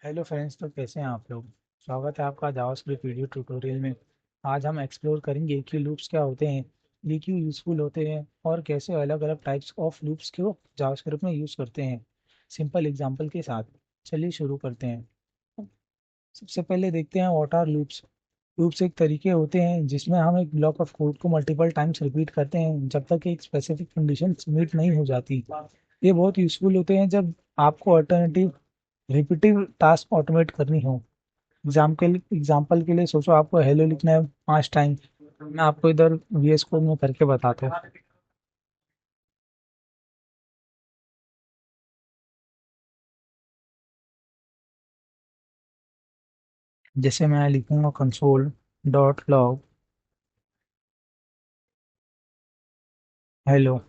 Hello friends, तो कैसे हैं आप लोग। स्वागत है आपका जावास्क्रिप्ट वीडियो ट्यूटोरियल में। आज हम एक्सप्लोर करेंगे कि लूप्स क्या होते हैं, ये क्यों यूज़फुल होते हैं और कैसे अलग अलग टाइप्स ऑफ लूप्स को जावास्क्रिप्ट में यूज़ करते हैं, सिंपल एग्जांपल के साथ। चलिए शुरू करते हैं। सबसे पहले देखते हैं व्हाट आर लूप्स। लूप्स एक तरीके होते हैं जिसमें हम एक ब्लॉक ऑफ कोड को मल्टीपल टाइम्स रिपीट करते हैं जब तक एक स्पेसिफिक कंडीशन मीट नहीं हो जाती। ये बहुत यूज़फुल होते हैं जब आपको अल्टरनेटिव रिपीटिव टास्क ऑटोमेट करनी हो। एग्जाम्पल के लिए सोचो आपको हेलो लिखना है 5 टाइम। मैं आपको इधर VS कोड में करके बताता हूँ। जैसे मैं लिखूंगा कंसोल डॉट लॉग हेलो।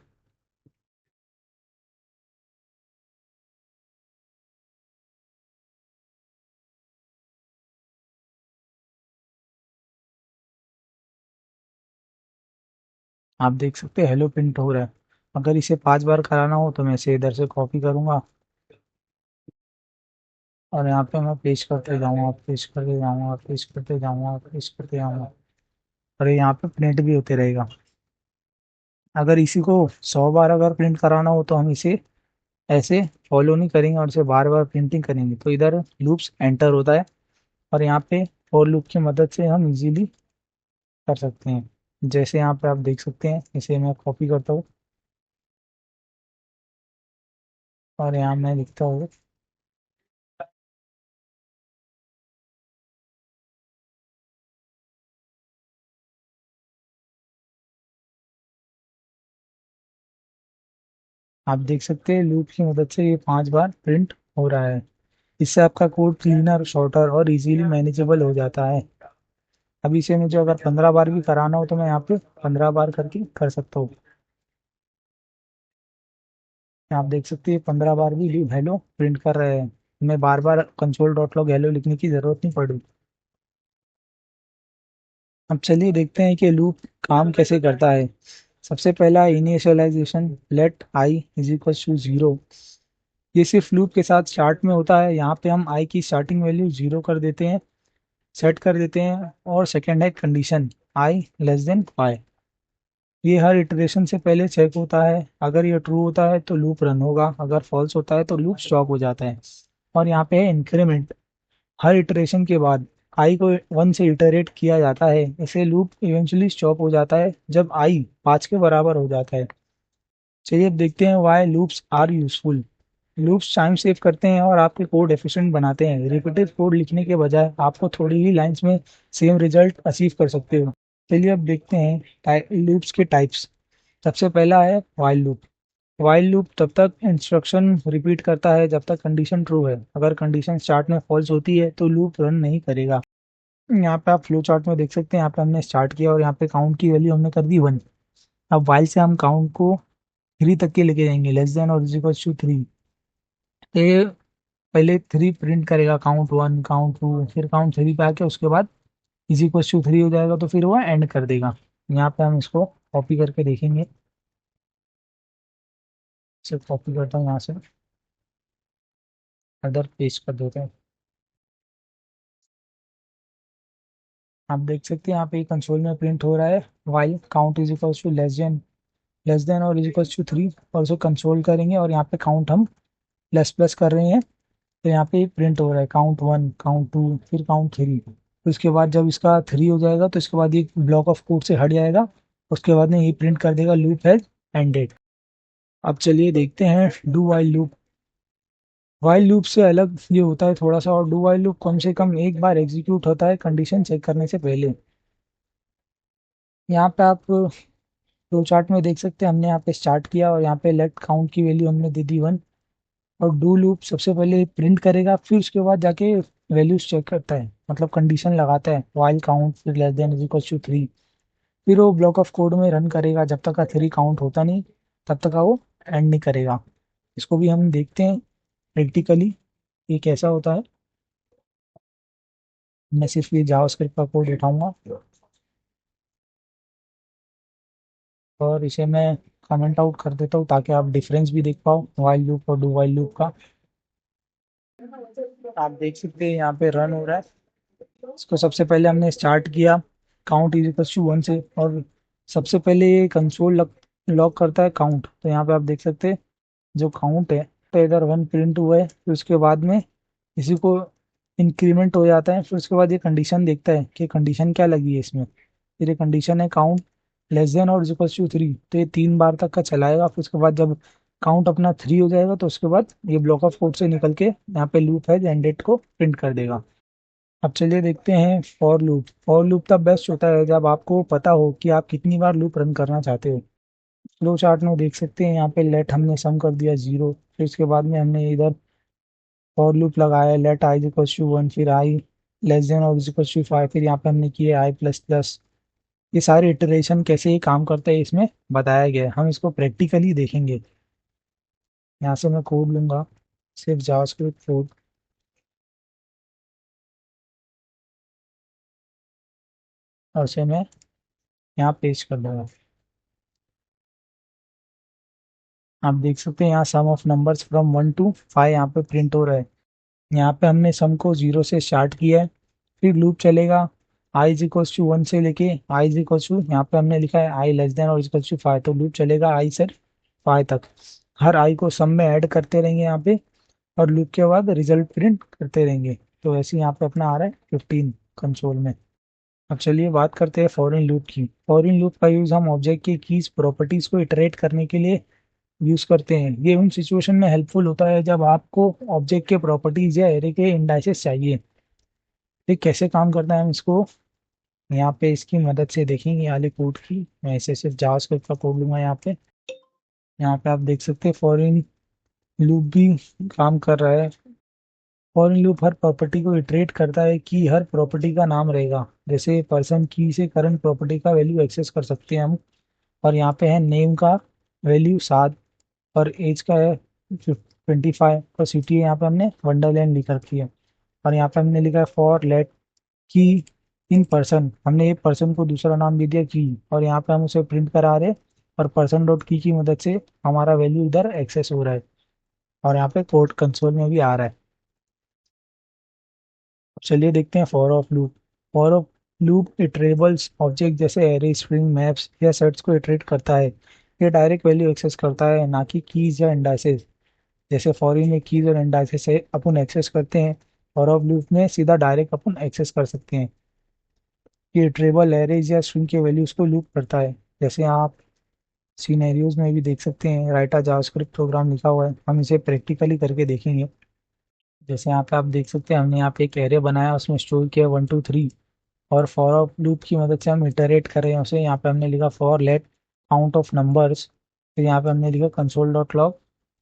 आप देख सकते हैं हेलो प्रिंट हो रहा है। अगर इसे 5 बार कराना हो तो मैं इसे इधर से कॉपी करूंगा और यहाँ पे मैं पेस्ट करते जाऊंगा, पेस्ट करते जाऊंगा, पेस्ट करते जाऊंगा, पेस्ट करते जाऊंगा और ये यहाँ पे प्रिंट भी होते रहेगा। अगर इसी को 100 बार अगर प्रिंट कराना हो तो हम इसे ऐसे फॉलो नहीं करेंगे और इसे बार बार प्रिंटिंग करेंगे, तो इधर लूप्स एंटर होता है और यहाँ पे फॉर लूप की मदद से हम इजीली कर सकते हैं। जैसे यहाँ पे आप देख सकते हैं, इसे मैं कॉपी करता हूँ और यहाँ मैं लिखता हूँ। आप देख सकते हैं लूप की मदद से ये 5 बार प्रिंट हो रहा है। इससे आपका कोड क्लीनर, शॉर्टर और इजीली मैनेजेबल हो जाता है। अब इसे मुझे अगर 15 बार भी कराना हो तो मैं यहाँ पे 15 बार करके कर सकता हूँ। आप देख सकते हैं 15 बार भी हेलो प्रिंट कर रहे हैं। मैं बार बार कंसोल डॉट लॉग हेलो लिखने की जरूरत नहीं पड़ी। अब चलिए देखते हैं कि लूप काम कैसे करता है। सबसे पहला initialisation, let I is equal to 0। ये सिर्फ लूप के साथ स्टार्ट में होता है। यहाँ पे हम आई की स्टार्टिंग वैल्यू 0 कर देते हैं, सेट कर देते हैं। और सेकेंड है कंडीशन, आई लेस देन 5। ये हर इटरेशन से पहले चेक होता है। अगर ये ट्रू होता है तो लूप रन होगा, अगर फॉल्स होता है तो लूप स्टॉप हो जाता है। और यहाँ पे है इंक्रीमेंट। हर इटरेशन के बाद आई को 1 से इटरेट किया जाता है। इसे लूप इवेंचुअली स्टॉप हो जाता है जब आई 5 के बराबर हो जाता है। चलिए अब देखते हैं why loops are useful. Loops time save करते हैं और आपके कोड एफिशिएंट बनाते हैं। रिपीटेड कोड लिखने के बजाय आपको थोड़ी ही लाइंस में सेम रिजल्ट अचीव कर सकते हो। चलिए अब देखते हैं लूप्स के टाइप्स। सबसे पहला है वाइल लूप। वाइल लूप तब तक इंस्ट्रक्शन रिपीट करता है जब तक कंडीशन ट्रू है। अगर कंडीशन स्टार्ट में फॉल्स होती है तो लूप रन नहीं करेगा। यहाँ पे आप फ्लो चार्ट में देख सकते हैं, यहाँ पे हमने स्टार्ट किया और यहाँ पे काउंट की वैल्यू हमने कर दी 1। अब वाइल से हम काउंट को 3 तक के लेके जाएंगे, लेस देन और इज इक्वल टू 3। ये पहले 3 प्रिंट करेगा, काउंट 1, काउंट 2, फिर काउंट 3 पे आके उसके बाद इज इक्वल टू 3 हो जाएगा तो फिर वो एंड कर देगा। यहाँ पे हम इसको कॉपी करके देखेंगे। सिर्फ कॉपी करता हूँ यहाँ से, अदर पेस्ट कर देते हैं। आप देख सकते हैं यहाँ पे कंसोल में प्रिंट हो रहा है while count is equal to less than और इज इक्वल टू 3। और उसको कंसोल करेंगे और यहाँ पे काउंट हम प्लस प्लस कर रहे हैं, तो यहाँ पे प्रिंट हो रहा है काउंट 1, काउंट 2, फिर काउंट 3। तो इसके बाद जब इसका 3 हो जाएगा तो इसके बाद ये ब्लॉक ऑफ कोड से हट जाएगा। उसके बाद में ये प्रिंट कर देगा लूप हैज एंडेड। अब चलिए देखते हैं do while loop. While loop से अलग ये होता है थोड़ा सा, और डू वाइल लूप कम से कम एक बार एग्जीक्यूट होता है कंडीशन चेक करने से पहले। यहाँ पे आप फ्लो चार्ट में देख सकते हैं, हमने यहाँ पे स्टार्ट किया और यहाँ पे लेट काउंट की वैल्यू हमने दे दी 1। और डू लूप सबसे पहले प्रिंट करेगा, फिर उसके बाद जाके वैल्यूज चेक करता है, मतलब कंडीशन लगाता है वाइल काउंट फिर less than is equal to 3। फिर वो ब्लॉक ऑफ कोड में रन करेगा जब तक का 3 काउंट होता नहीं, तब तक का वो एंड नहीं करेगा। इसको भी हम देखते हैं प्रैक्टिकली ये कैसा होता है। मैं सिर्फ ये जावास्क्रिप्ट का कोड उठाऊंगा और इसे मैं कमेंट आउट कर देता हूँ ताकि आप डिफरेंस भी देख पाओ वाइल लूप और डू वाइल लूप का। आप देख सकते हैं यहाँ पे रन हो रहा है। इसको सबसे पहले हमने स्टार्ट किया काउंट इज इक्वल टू 1 से, और सबसे पहले ये कंसोल लॉक करता है काउंट। तो यहाँ पे आप देख सकते हैं जो काउंट है, तो इधर 1 प्रिंट हुआ है, फिर उसके बाद में इसी को इंक्रीमेंट हो जाता है। फिर उसके बाद ये कंडीशन देखता है कि कंडीशन क्या लगी है इसमें। फिर ये कंडीशन है काउंट लेस देन और इक्वल टू 3, तो ये 3 बार तक का चलाएगा। फिर उसके बाद जब काउंट अपना 3 हो जाएगा तो उसके बाद ये ब्लॉक ऑफ कोड से निकल के यहाँ पे लूप है एंड डेट को प्रिंट कर देगा। अब चलिए देखते हैं फॉर लूप। फॉर लूप तब बेस्ट होता है जब आपको पता हो कि आप कितनी बार लूप रन करना चाहते हो। फ्लो चार्ट में देख सकते हैं यहाँ पे लेट हमने सम कर दिया 0, फिर उसके बाद में हमने इधर फॉर लूप लगाया लेट आई इक्वल टू 1, फिर आई लेस देन और इक्वल टू 5, फिर यहाँ पे हमने किए आई प्लस प्लस। ये सारे इटरेशन कैसे ये काम करता है इसमें बताया गया है, हम इसको प्रैक्टिकली देखेंगे। यहाँ से मैं कोड लूंगा, सिर्फ जावास्क्रिप्ट कोड, और उसे मैं यहाँ पेस्ट कर दूंगा। आप देख सकते हैं यहाँ सम ऑफ नंबर्स फ्रॉम 1 to 5 यहाँ पे प्रिंट हो रहा है। यहाँ पे हमने सम को 0 से स्टार्ट किया है, फिर लूप चलेगा आई इज इक्वल टू 1 से लेके आई इज इक्वल टू, यहाँ पे हमने लिखा है आई लेस देन और इक्वल टू 5, तो लूप चलेगा आई से 5 तक। हर आई को सम में ऐड करते रहेंगे यहाँ पे, और लूप के बाद रिजल्ट प्रिंट करते रहेंगे। तो ऐसे यहाँ पे अपना आ रहा है 15 कंसोल में। अब चलिए बात करते हैं फॉरइन लूप की। फॉरइन लूप का यूज हम ऑब्जेक्ट की कीज प्रॉपर्टीज को इटरेट करने के लिए यूज करते हैं। ये उन सिचुएशन में हेल्पफुल होता है जब आपको ऑब्जेक्ट के प्रॉपर्टीज या एरे के इंडाइसेस चाहिए। ये कैसे काम करता है हम इसको यहाँ पे इसकी मदद से देखेंगे वाले कोड की। मैं ऐसे सिर्फ जावास्क्रिप्ट का कोड लूंगा यहाँ पे। यहाँ पे आप देख सकते हैं फॉरइन लूप भी काम कर रहा है। फॉरइन लूप हर प्रॉपर्टी को इटरेट करता है कि हर प्रॉपर्टी का नाम रहेगा। जैसे पर्सन की से करंट प्रॉपर्टी का वैल्यू एक्सेस कर सकते हैं हम, और यहाँ पे है नेम का वैल्यू 7, और एज का है 25, और सिटी है यहाँ पे हमने वंडरलैंड लिख रखी है। और यहाँ पे हमने लिखा है फॉर लेट की इन पर्सन, हमने एक पर्सन को दूसरा नाम दे दिया की, और यहाँ पे हम उसे प्रिंट करा रहे हैं, और पर्सन डॉट की मदद से हमारा वैल्यू इधर एक्सेस हो रहा है, और यहाँ पे कोड कंसोल में भी आ रहा है। चलिए देखते हैं for of loop. For of loop iterables object जैसे एरे स्ट्रिंग मैप्स या सेट्स को इटरेट करता है। ये डायरेक्ट वैल्यू एक्सेस करता है, ना कि कीज या इंडाइसेस। जैसे फॉरिन में कीज और इंडाइसेस से अपन एक्सेस करते हैं, फॉर ऑफ लूप में सीधा डायरेक्ट अपन एक्सेस कर सकते हैं। ये इटरेबल एरेज या स्ट्रिंग के वैल्यूज को लूप करता है। जैसे आप सीनेरियोज में भी देख सकते हैं राइट अ जावास्क्रिप्ट प्रोग्राम लिखा हुआ है, हम इसे प्रैक्टिकली करके देखेंगे। जैसे यहाँ पे आप देख सकते हैं हमने यहाँ पे एक एरे बनाया, उसमें स्टोर किया 1 2 3, और फॉर ऑफ लूप की मदद से हम इटरेट कर रहे हैं उसे। यहाँ पे हमने लिखा for let count of numbers, फिर यहाँ पे हमने लिखा कंसोल डॉट लॉग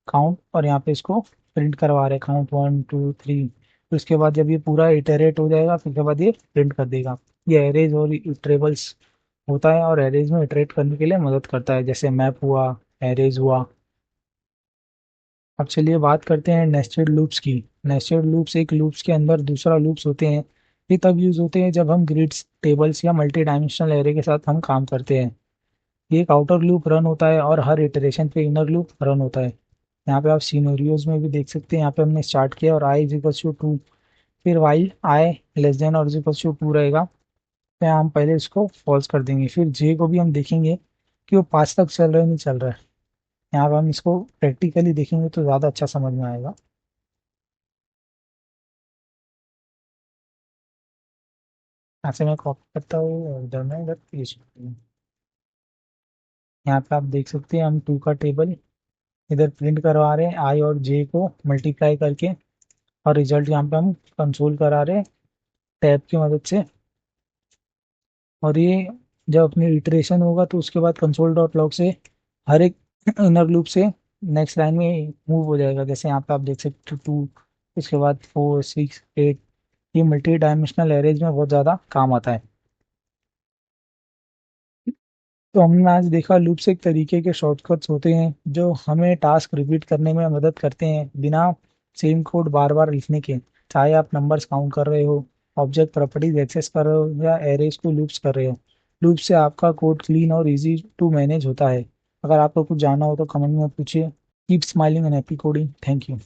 काउंट, और यहाँ पे इसको प्रिंट करवा रहे हैं काउंट 1 2 3। फिर उसके बाद जब ये पूरा इटरेट हो जाएगा फिर उसके बाद ये प्रिंट कर देगा। ये एरेज और इटरेबल्स होता है, और एरेज में इटरेट करने के लिए मदद करता है, जैसे मैप हुआ, एरेज हुआ। अब चलिए बात करते हैं नेस्टेड लूप्स की। नेस्टेड लूप्स एक लूप्स के अंदर दूसरा लूप्स होते हैं। ये तब यूज होते हैं जब हम ग्रिड्स टेबल्स या मल्टी डायमेंशनल एरे के साथ हम काम करते हैं। ये एक आउटर लूप रन होता है और हर इटरेशन पे इनर लूप रन होता है। यहाँ पे आप सीनोरियोज में भी देख सकते हैं, यहाँ पे हमने स्टार्ट किया और आई इज इक्वल टू 2, फिर वाइल आई लेस देन और इज इक्वल टू 2 रहेगा, तो हम पहले इसको फॉल्स कर देंगे। फिर जे को भी हम देखेंगे कि वो 5 तक चल रहा है नहीं चल रहा है। यहाँ पे हम इसको प्रैक्टिकली देखेंगे तो ज़्यादा अच्छा समझ में आएगा। यहाँ से मैं कॉपी करता हूँ और इधर मैं इधर पेस्ट करता हूँ। यहाँ पे आप देख सकते हैं हम 2 का टेबल इधर प्रिंट करवा रहे हैं आई और जे को मल्टीप्लाई करके, और रिजल्ट यहाँ पे हम कंसोल करा रहे हैं टैब की मदद से। और ये जब अपनी इटरेशन होगा तो उसके बाद कंसोल डॉट लॉग से हर एक इनर लूप से नेक्स्ट लाइन में मूव हो जाएगा। जैसे यहाँ पे आप देख सकते हो 2, उसके बाद 4 6 8। ये मल्टी डायमेंशनल एरेज में बहुत ज़्यादा काम आता है। तो हमने आज देखा लूप्स एक तरीके के शॉर्टकट्स होते हैं जो हमें टास्क रिपीट करने में मदद करते हैं बिना सेम कोड बार बार लिखने के। चाहे आप नंबर्स काउंट कर रहे हो, ऑब्जेक्ट प्रॉपर्टीज एक्सेस कर रहे हो, या एरेज को लूप्स कर रहे हो, लूप से आपका कोड क्लीन और इजी टू मैनेज होता है। अगर आपको कुछ जानना हो तो कमेंट में पूछिए। Keep smiling and happy coding. Thank you.